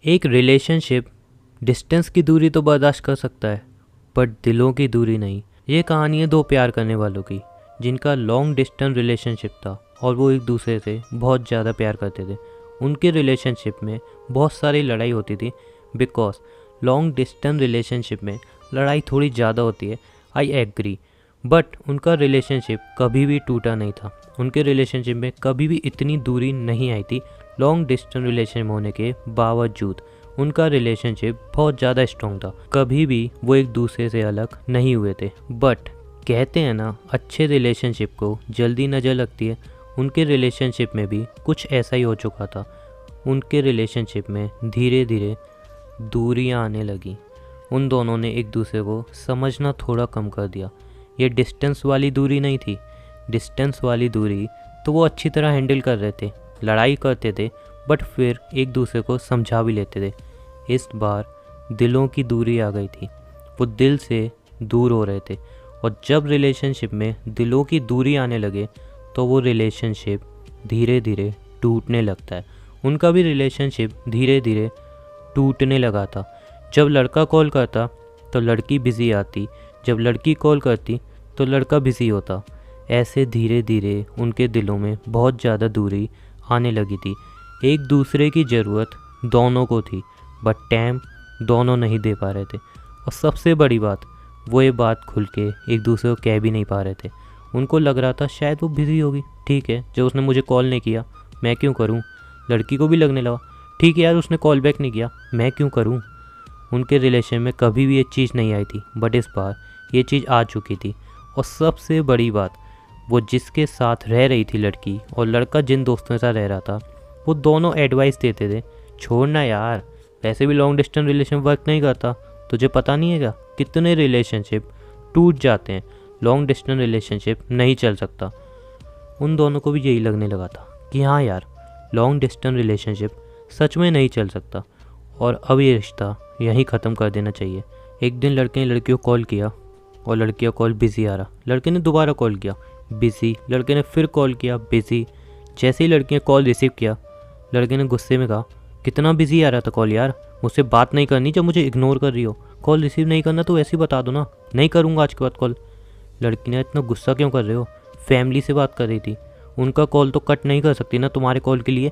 एक relationship distance की दूरी तो बर्दाश्त कर सकता है, बट दिलों की दूरी नहीं। ये कहानी है दो प्यार करने वालों की, जिनका लॉन्ग डिस्टेंस रिलेशनशिप था और वो एक दूसरे से बहुत ज़्यादा प्यार करते थे। उनके रिलेशनशिप में बहुत सारी लड़ाई होती थी, बिकॉज लॉन्ग डिस्टेंस रिलेशनशिप में लड़ाई थोड़ी ज़्यादा होती है, आई एग्री। बट उनका रिलेशनशिप कभी भी टूटा नहीं था। उनके रिलेशनशिप में कभी भी इतनी दूरी नहीं आई थी। लॉन्ग डिस्टेंस रिलेशन होने के बावजूद उनका रिलेशनशिप बहुत ज़्यादा स्ट्रॉन्ग था। कभी भी वो एक दूसरे से अलग नहीं हुए थे। बट कहते हैं ना, अच्छे रिलेशनशिप को जल्दी नज़र लगती है। उनके रिलेशनशिप में भी कुछ ऐसा ही हो चुका था। उनके रिलेशनशिप में धीरे धीरे दूरियां आने लगी। उन दोनों ने एक दूसरे को समझना थोड़ा कम कर दिया। ये डिस्टेंस वाली दूरी नहीं थी। डिस्टेंस वाली दूरी तो वो अच्छी तरह हैंडल कर रहे थे, लड़ाई करते थे, बट फिर एक दूसरे को समझा भी लेते थे। इस बार दिलों की दूरी आ गई थी। वो दिल से दूर हो रहे थे, और जब रिलेशनशिप में दिलों की दूरी आने लगे तो वो रिलेशनशिप धीरे धीरे टूटने लगता है। उनका भी रिलेशनशिप धीरे धीरे टूटने लगा था। जब लड़का कॉल करता तो लड़की बिज़ी आती, जब लड़की कॉल करती तो लड़का बिज़ी होता। ऐसे धीरे धीरे उनके दिलों में बहुत ज़्यादा दूरी आने लगी थी। एक दूसरे की ज़रूरत दोनों को थी, बट टाइम दोनों नहीं दे पा रहे थे। और सबसे बड़ी बात, वो ये बात खुल के एक दूसरे को कह भी नहीं पा रहे थे। उनको लग रहा था शायद वो बिज़ी होगी, ठीक है, जब उसने मुझे कॉल नहीं किया मैं क्यों करूं। लड़की को भी लगने लगा, ठीक है यार, उसने कॉल बैक नहीं किया, मैं क्यों करूं। उनके रिलेशन में कभी भी ये चीज़ नहीं आई थी, बट इस बार ये चीज़ आ चुकी थी। और सबसे बड़ी बात, वो जिसके साथ रह रही थी लड़की, और लड़का जिन दोस्तों के साथ रह रहा था, वो दोनों एडवाइस देते थे, छोड़ना यार, वैसे भी लॉन्ग डिस्टेंस रिलेशन वर्क नहीं करता, तुझे पता नहीं है क्या कितने रिलेशनशिप टूट जाते हैं, लॉन्ग डिस्टेंस रिलेशनशिप नहीं चल सकता। उन दोनों को भी यही लगने लगा था कि हाँ यार, लॉन्ग डिस्टेंस रिलेशनशिप सच में नहीं चल सकता, और अब ये रिश्ता यहीं ख़त्म कर देना चाहिए। एक दिन लड़के ने लड़की को कॉल किया और लड़की का कॉल बिज़ी आ रहा। लड़के ने दोबारा कॉल किया, बिज़ी। लड़के ने फिर कॉल किया, बिज़ी। जैसे ही लड़की ने कॉल रिसीव किया, लड़के ने गुस्से में कहा, कितना बिज़ी आ रहा था कॉल यार, मुझसे बात नहीं करनी जब मुझे इग्नोर कर रही हो। कॉल रिसीव नहीं करना तो ऐसे ही बता दो ना, नहीं करूँगा आज के बाद कॉल। लड़की ने, इतना गुस्सा क्यों कर रहे हो, फैमिली से बात कर रही थी, उनका कॉल तो कट नहीं कर सकती ना तुम्हारे कॉल के लिए।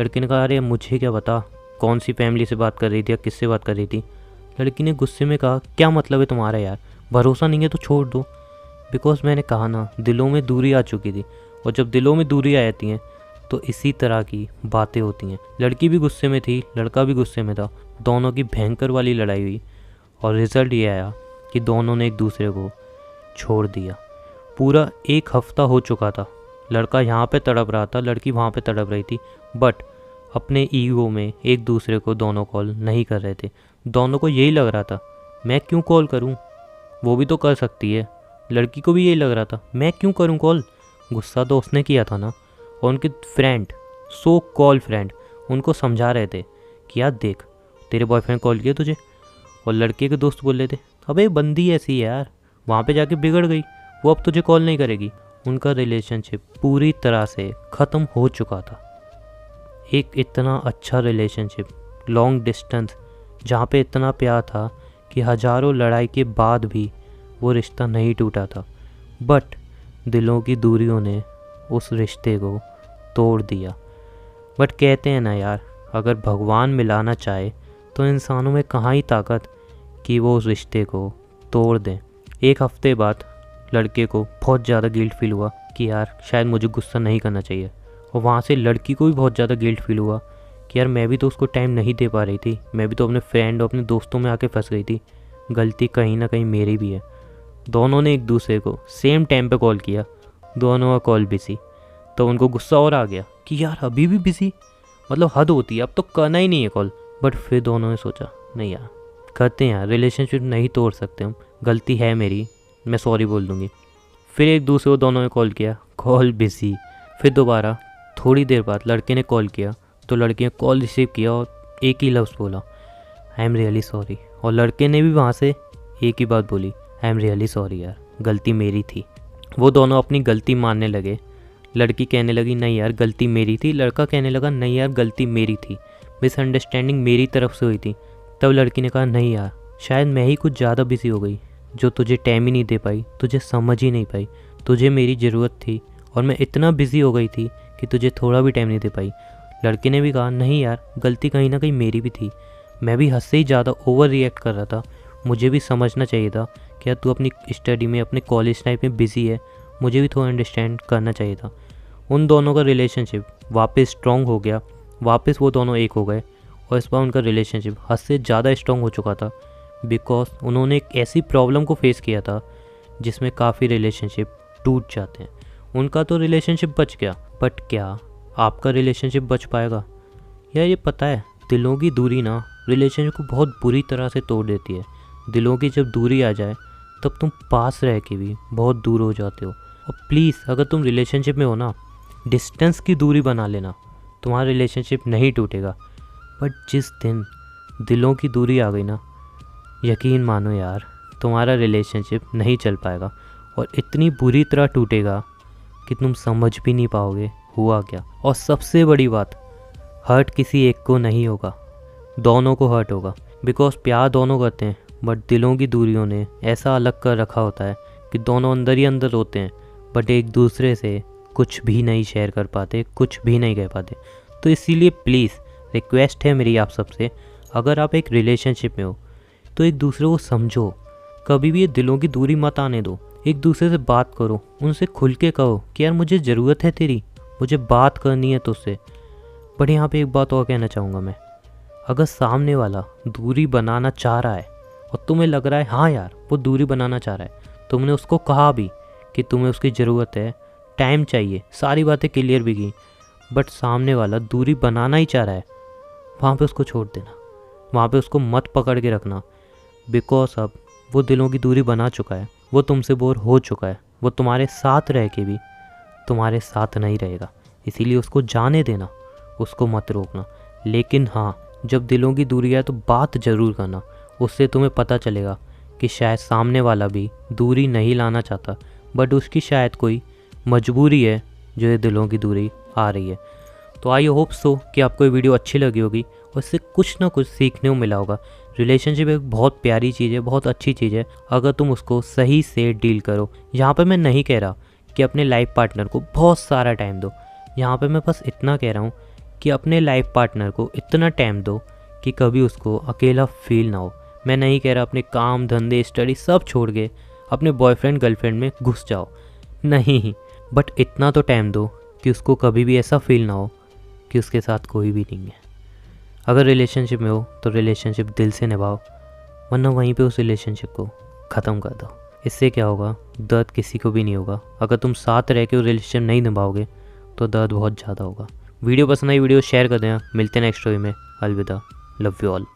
लड़के ने कहा, अरे मुझे क्या पता कौन सी फैमिली से बात कर रही थी या किससे बात कर रही थी। लड़की ने गुस्से में कहा, क्या मतलब है तुम्हारा यार, भरोसा नहीं है तो छोड़ दो। बिकॉज मैंने कहा ना, दिलों में दूरी आ चुकी थी, और जब दिलों में दूरी आ जाती हैं तो इसी तरह की बातें होती हैं। लड़की भी गुस्से में थी, लड़का भी गुस्से में था। दोनों की भयंकर वाली लड़ाई हुई, और रिज़ल्ट ये आया कि दोनों ने एक दूसरे को छोड़ दिया। पूरा एक हफ्ता हो चुका था। लड़का यहाँ पे तड़प रहा था, लड़की वहाँ पे तड़प रही थी, बट अपने ईगो में एक दूसरे को दोनों कॉल नहीं कर रहे थे। दोनों को यही लग रहा था, मैं क्यों कॉल करूँ, वो भी तो कर सकती है। लड़की को भी यही लग रहा था, मैं क्यों करूँ कॉल, गुस्सा तो उसने किया था ना। और उनके फ्रेंड, सो कॉल फ्रेंड, उनको समझा रहे थे कि यार देख, तेरे बॉयफ्रेंड कॉल किया तुझे। और लड़के के दोस्त बोल रहे थे, अबे बंदी ऐसी है यार, वहाँ पे जाके बिगड़ गई, वो अब तुझे कॉल नहीं करेगी। उनका रिलेशनशिप पूरी तरह से ख़त्म हो चुका था। एक इतना अच्छा रिलेशनशिप, लॉन्ग डिस्टेंस, जहाँ पे इतना प्यार था कि हज़ारों लड़ाई के बाद भी वो रिश्ता नहीं टूटा था, बट दिलों की दूरियों ने उस रिश्ते को तोड़ दिया। बट कहते हैं ना यार, अगर भगवान मिलाना चाहे तो इंसानों में कहाँ ही ताकत कि वो उस रिश्ते को तोड़ दें। एक हफ्ते बाद लड़के को बहुत ज़्यादा गिल्ट फील हुआ कि यार शायद मुझे गुस्सा नहीं करना चाहिए, और वहाँ से लड़की को भी बहुत ज़्यादा गिल्ट फील हुआ कि यार मैं भी तो उसको टाइम नहीं दे पा रही थी, मैं भी तो अपने फ्रेंड और अपने दोस्तों में आके फंस गई थी, गलती कहीं ना कहीं मेरी भी है। दोनों ने एक दूसरे को सेम टाइम पे कॉल किया, दोनों का कॉल बिज़ी। तो उनको गुस्सा और आ गया कि यार अभी भी बिज़ी, मतलब हद होती है, अब तो करना ही नहीं है कॉल। बट फिर दोनों ने सोचा, नहीं यार करते हैं यार, रिलेशनशिप नहीं तोड़ सकते हम, गलती है मेरी, मैं सॉरी बोल दूँगी। फिर एक दूसरे को दोनों ने कॉल किया, कॉल बिज़ी। फिर दोबारा थोड़ी देर बाद लड़के ने कॉल किया, तो लड़के ने कॉल रिसीव किया और एक ही लफ्ज़ बोला, आई एम रियली सॉरी। और लड़के ने भी वहाँ से एक ही बात बोली, आई एम रियली सॉरी यार, गलती मेरी थी। वो दोनों अपनी गलती मानने लगे। लड़की कहने लगी, नहीं यार गलती मेरी थी। लड़का कहने लगा, नहीं यार गलती मेरी थी, मिसअंडरस्टैंडिंग मेरी तरफ से हुई थी। तब लड़की ने कहा नहीं यार, शायद मैं ही कुछ ज़्यादा बिजी हो गई, जो तुझे टाइम ही नहीं दे पाई, तुझे समझ ही नहीं पाई, तुझे मेरी ज़रूरत थी और मैं इतना बिजी हो गई थी कि तुझे थोड़ा भी टाइम नहीं दे पाई। लड़के ने भी कहा नहीं यार, गलती कहीं ना कहीं मेरी भी थी, मैं भी हद से ही ज़्यादा ओवर रिएक्ट कर रहा था, मुझे भी समझना चाहिए था कि यार तू अपनी स्टडी में, अपने कॉलेज लाइफ में बिज़ी है, मुझे भी थोड़ा अंडरस्टैंड करना चाहिए था। उन दोनों का रिलेशनशिप वापस स्ट्रॉन्ग हो गया, वापस वो दोनों एक हो गए और इस बार उनका रिलेशनशिप हद से ज़्यादा स्ट्रॉन्ग हो चुका था, बिकॉज उन्होंने एक ऐसी प्रॉब्लम को फेस किया था जिसमें काफ़ी रिलेशनशिप टूट जाते हैं। उनका तो रिलेशनशिप बच गया, बट क्या आपका रिलेशनशिप बच पाएगा? या ये पता है, दिलों की दूरी ना रिलेशनशिप को बहुत बुरी तरह से तोड़ देती है। दिलों की जब दूरी आ जाए तब तुम पास रह के भी बहुत दूर हो जाते हो। और प्लीज़ अगर तुम रिलेशनशिप में हो ना, डिस्टेंस की दूरी बना लेना, तुम्हारा रिलेशनशिप नहीं टूटेगा। बट जिस दिन दिलों की दूरी आ गई ना, यकीन मानो यार, तुम्हारा रिलेशनशिप नहीं चल पाएगा और इतनी बुरी तरह टूटेगा कि तुम समझ भी नहीं पाओगे हुआ क्या। और सबसे बड़ी बात, हर्ट किसी एक को नहीं होगा, दोनों को हर्ट होगा, बिकॉज प्यार दोनों करते हैं, बट दिलों की दूरियों ने ऐसा अलग कर रखा होता है कि दोनों अंदर ही अंदर होते हैं, बट एक दूसरे से कुछ भी नहीं शेयर कर पाते, कुछ भी नहीं कह पाते। तो इसीलिए प्लीज़ रिक्वेस्ट है मेरी आप सबसे, अगर आप एक रिलेशनशिप में हो तो एक दूसरे को समझो, कभी भी ये दिलों की दूरी मत आने दो। एक दूसरे से बात करो, उनसे खुल के कहो कि यार मुझे ज़रूरत है तेरी, मुझे बात करनी है तुझसे। बट यहाँ पे एक बात और कहना चाहूँगा मैं, अगर सामने वाला दूरी बनाना चाह रहा है और तुम्हें लग रहा है हाँ यार वो दूरी बनाना चाह रहा है, तुमने उसको कहा भी कि तुम्हें उसकी ज़रूरत है, टाइम चाहिए, सारी बातें क्लियर भी की, बट सामने वाला दूरी बनाना ही चाह रहा है, वहाँ पे उसको छोड़ देना, वहाँ पे उसको मत पकड़ के रखना, बिकॉज अब वो दिलों की दूरी बना चुका है, वो तुमसे बोर हो चुका है, वो तुम्हारे साथ रह के भी तुम्हारे साथ नहीं रहेगा। इसीलिए उसको जाने देना, उसको मत रोकना। लेकिन हाँ, जब दिलों की दूरी है तो बात ज़रूर करना, उससे तुम्हें पता चलेगा कि शायद सामने वाला भी दूरी नहीं लाना चाहता, बट उसकी शायद कोई मजबूरी है जो ये दिलों की दूरी आ रही है। तो आई होप सो कि आपको ये वीडियो अच्छी लगी होगी और इससे कुछ ना कुछ सीखने को मिला होगा। रिलेशनशिप एक बहुत प्यारी चीज़ है, बहुत अच्छी चीज़ है, अगर तुम उसको सही से डील करो। यहाँ पे मैं नहीं कह रहा कि अपने लाइफ पार्टनर को बहुत सारा टाइम दो, यहाँ पे मैं बस इतना कह रहा हूँ कि अपने लाइफ पार्टनर को इतना टाइम दो कि कभी उसको अकेला फील ना हो। मैं नहीं कह रहा अपने काम धंधे स्टडी सब छोड़ के अपने बॉयफ्रेंड गर्लफ्रेंड में घुस जाओ, नहीं, बट इतना तो टाइम दो कि उसको कभी भी ऐसा फील ना हो कि उसके साथ कोई भी नहीं है। अगर रिलेशनशिप में हो तो रिलेशनशिप दिल से निभाओ, वरना वहीं पे उस रिलेशनशिप को ख़त्म कर दो। इससे क्या होगा, दर्द किसी को भी नहीं होगा। अगर तुम साथ रह के वो रिलेशन नहीं निभाओगे तो दर्द बहुत ज़्यादा होगा। वीडियो पसंद आई, वीडियो शेयर कर देना। मिलते हैं नेक्स्ट स्टोरी में। अलविदा, लव यू ऑल।